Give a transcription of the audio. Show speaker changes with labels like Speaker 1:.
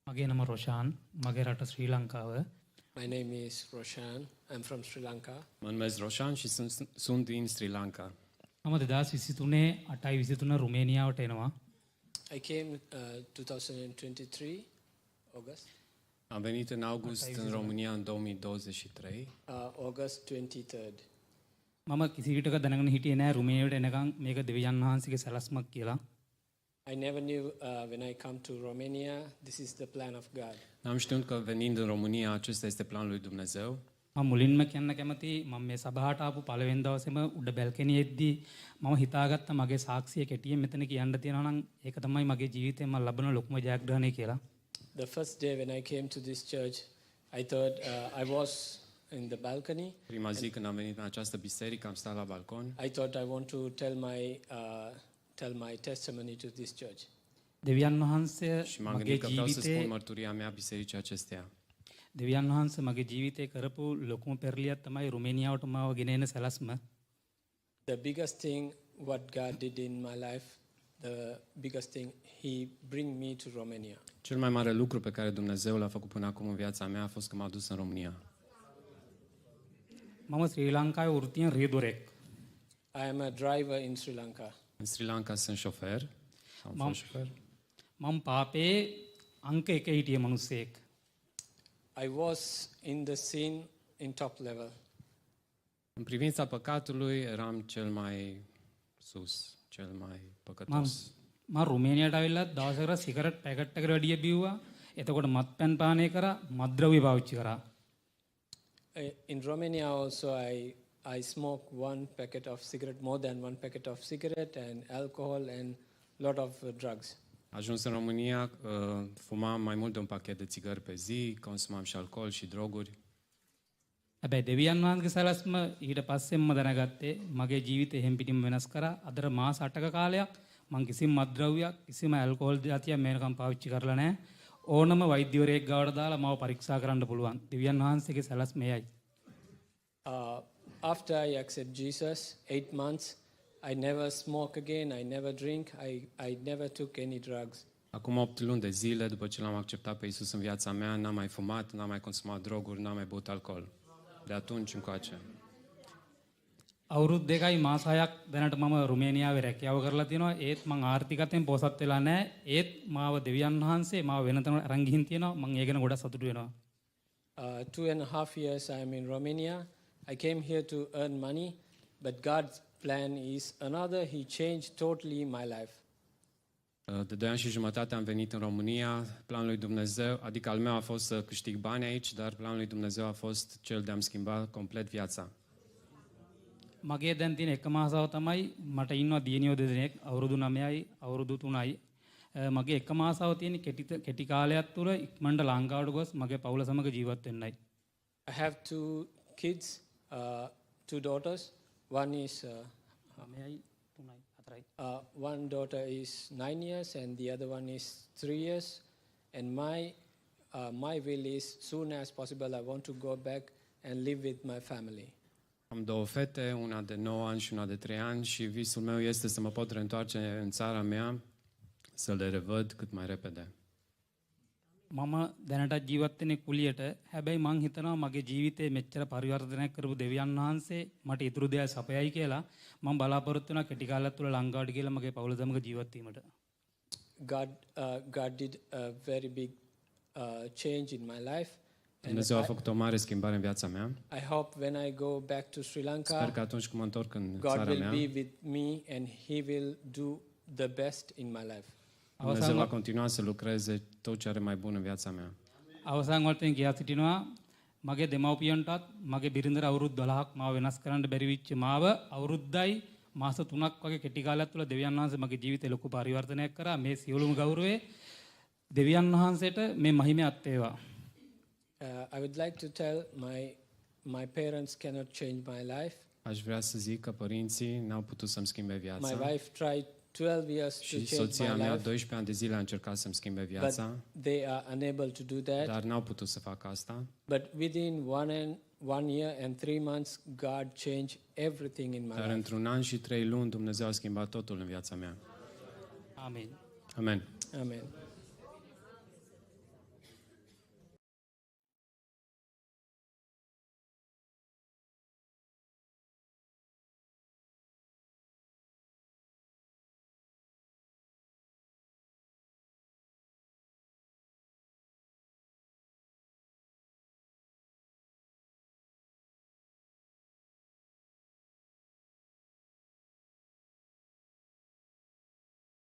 Speaker 1: මගේ නම රොෂාන් මගේ රට ශ්‍රී ලංකාව.
Speaker 2: My name is Roshan. I'm from Sri Lanka.
Speaker 3: Mă numesc Roshan și sunt din Sri Lanka.
Speaker 1: මම 2023 8/23 රුමේනියාවට එනවා.
Speaker 2: I came 2023, August.
Speaker 3: Am venit în august în România în 2023.
Speaker 2: August 23rd.
Speaker 1: මම කිසි විටක දැනගෙන හිටියේ නෑ රුමේනියාවට එනකන් මේක දෙවියන් වහන්සේගේ සැලැස්මක් කියලා.
Speaker 2: I never knew when I come to Romania, this is the plan of God.
Speaker 3: Am știut că venind în România, acesta este planul lui Dumnezeu.
Speaker 1: මම මුලින්ම කියන්න කැමති මම මේ සභාවට ආපු පළවෙනි දවසේම උඩ බැල්කනියෙද්දී මම හිතාගත්ත මගේ සාක්ෂිය කෙටියෙන් මෙතන කියන්න තියෙනවා නම් ඒක තමයි මගේ ජීවිතේ මම ලබන ලොකුම ජයග්‍රහණය කියලා.
Speaker 2: The first day when I came to this church, I thought I was in the balcony.
Speaker 3: Prima zi când am venit în această biserică, am stat la balcon.
Speaker 2: I thought I want to tell my testimony to this church.
Speaker 1: දෙවියන් වහන්සේ
Speaker 3: Și m-am
Speaker 1: මගේ
Speaker 3: gândit că vreau să spun
Speaker 1: ජීවිතේ
Speaker 3: mărturia mea bisericii acesteia.
Speaker 1: දෙවියන් වහන්සේ මගේ ජීවිතේ කරපු ලොකුම පෙරලියක් තමයි රුමේනියාවට මාව ගෙන එන සැලැස්ම.
Speaker 2: The biggest thing what God did in my life, the biggest thing, He bring me to Romania.
Speaker 3: Cel mai mare lucru pe care Dumnezeu l-a făcut până acum în viața mea a fost că m-a dus în România.
Speaker 1: මම ශ්‍රී ලංකාවේ වෘත්තියෙන් රියදුරෙක්.
Speaker 2: I am a driver in Sri Lanka.
Speaker 3: În Sri Lanka sunt șofer. Am fost șofer.
Speaker 1: මම පාපේ අංක 1 හිටිය මිනිස්සෙක්.
Speaker 2: I was in the scene in top level.
Speaker 3: În privința păcatului eram cel mai sus, cel mai păcătos.
Speaker 1: මම රුමේනියාවට ආවිල්ලා දවසකට cigarette packet එකකට වැඩිය බිව්වා. එතකොට මත්පැන් පානය කරා, මත්ද්‍රව්‍ය පාවිච්චි කරා.
Speaker 2: In Romania also I smoke one packet of cigarette, more than one packet of cigarette and alcohol and lot of drugs.
Speaker 3: Ajuns în România, fumam mai mult de un pachet de țigări pe zi, consumam și alcool și droguri.
Speaker 1: හැබැයි දෙවියන් වහන්සේගේ සැලැස්ම ඊට පස්සෙන්ම දැනගත්තේ මගේ ජීවිතය එහෙම් පිටින්ම වෙනස් කරා. අදට මාස 8ක කාලයක් මං කිසිම මත්ද්‍රව්‍යයක් කිසිම ඇල්කොහොල් જાතියක් මේනකම් පාවිච්චි කරලා නැහැ. ඕනම වෛද්‍යවරයෙක් ගාවට දාලා මාව පරීක්ෂා කරන්න පුළුවන්. දෙවියන් වහන්සේගේ සැලැස්ම එයයි.
Speaker 2: After I accept Jesus, 8 months, I never smoke again, I never drink, I never took any drugs.
Speaker 3: Acum 8 luni de zile, după ce l-am acceptat pe Iisus în viața mea, n-am mai fumat, n-am mai consumat droguri, n-am mai băut alcool. De atunci încoace.
Speaker 1: අවුරුදු 2යි මාස 6ක් දැනට මම රුමේනියාවේ රැකියාව කරලා තිනවා. ඒත් මං ආර්ථිකයෙන් පොසත් වෙලා නැහැ. ඒත් මාව දෙවියන් වහන්සේ මාව වෙනතන අරන් ගිහින් තියෙනවා. මං ඒ ගැන ගොඩක් සතුටු වෙනවා.
Speaker 2: 2.5 years I am in Romania. I came here to earn money, but God's plan is another. He changed totally my life.
Speaker 3: De 2 ani și jumătate am venit în România. Planul lui Dumnezeu, adică al meu a fost să câștig bani aici, dar planul lui Dumnezeu a fost cel de a-mi schimba complet viața.
Speaker 1: මගේ දැන් තියෙන එකම ආසාව තමයි මට ඉන්නවා දියණියෝ දෙදෙනෙක් අවුරුදු 9යි අවුරුදු 3යි. මගේ එකම ආසාව තියෙන කෙටි කාලයක් තුර ඉක්මනට ලංකාවට ගොස් මගේ පවුල සමග ජීවත් වෙන්නයි.
Speaker 2: I have 2 kids, 2 daughters. One is
Speaker 1: 9යි 3යි 4යි.
Speaker 2: one daughter is 9 years and the other one is 3 years. And my will is soon as possible I want to go back and live with my family.
Speaker 3: Am 2 fete, una de 9 ani și una de 3 ani și visul meu este să mă pot reîntoarce în țara mea, să le revăd cât mai repede.
Speaker 1: මම දැනටත් ජීවත් වෙන්නේ කුලියට. හැබැයි මං හිතනවා මගේ ජීවිතේ මෙච්චර පරිවර්තනයක් කරපු දෙවියන් වහන්සේ මට ඉතුරු දෙයක් සපයයි කියලා. මම බලාපොරොත්තු වෙනවා කෙටි කාලයක් තුළ ලංකාවට ගිහලා මගේ පවුල සමග ජීවත් වීමට.
Speaker 2: God did a very big change in my life.
Speaker 3: Dumnezeu a făcut o mare schimbare în viața mea.
Speaker 2: I hope when I go back to Sri Lanka,
Speaker 3: Sper că atunci când mă întorc în
Speaker 2: God
Speaker 3: țara
Speaker 2: will
Speaker 3: mea,
Speaker 2: be with me and He will do the best in my life.
Speaker 3: Dumnezeu va continua să lucreze tot ce are mai bun în viața mea.
Speaker 1: අවසන් වලට කියා සිටිනවා මගේ දෙමව්පියන්ටත් මගේ බිරිඳට අවුරුදු 12ක් මාව වෙනස් කරන්න බැරි වෙච්ච මාව අවුරුද්දයි මාස 3ක් වගේ කෙටි කාලයක් තුළ දෙවියන් වහන්සේ මගේ ජීවිතේ ලොකු පරිවර්තනයක් කරා. මේ සියලුම ගෞරවය දෙවියන් වහන්සේට මේ මහිමයත් වේවා.
Speaker 2: I would like to tell my parents cannot change my life.
Speaker 3: Aș vrea să zic că părinții n-au putut să-mi schimbe
Speaker 2: My
Speaker 3: viața.
Speaker 2: wife tried 12 years to
Speaker 3: Și
Speaker 2: change
Speaker 3: soția
Speaker 2: my
Speaker 3: mea
Speaker 2: life,
Speaker 3: 12 ani de zile a încercat să-mi schimbe
Speaker 2: but
Speaker 3: viața,
Speaker 2: they are unable to do that.
Speaker 3: dar n-au putut să facă asta.
Speaker 2: But within 1 year and 3 months, God changed everything in my
Speaker 3: Dar
Speaker 2: life.
Speaker 3: într-un an și 3 luni Dumnezeu a schimbat totul în viața mea.
Speaker 1: ආමේන්.
Speaker 3: Amen.
Speaker 2: Amen.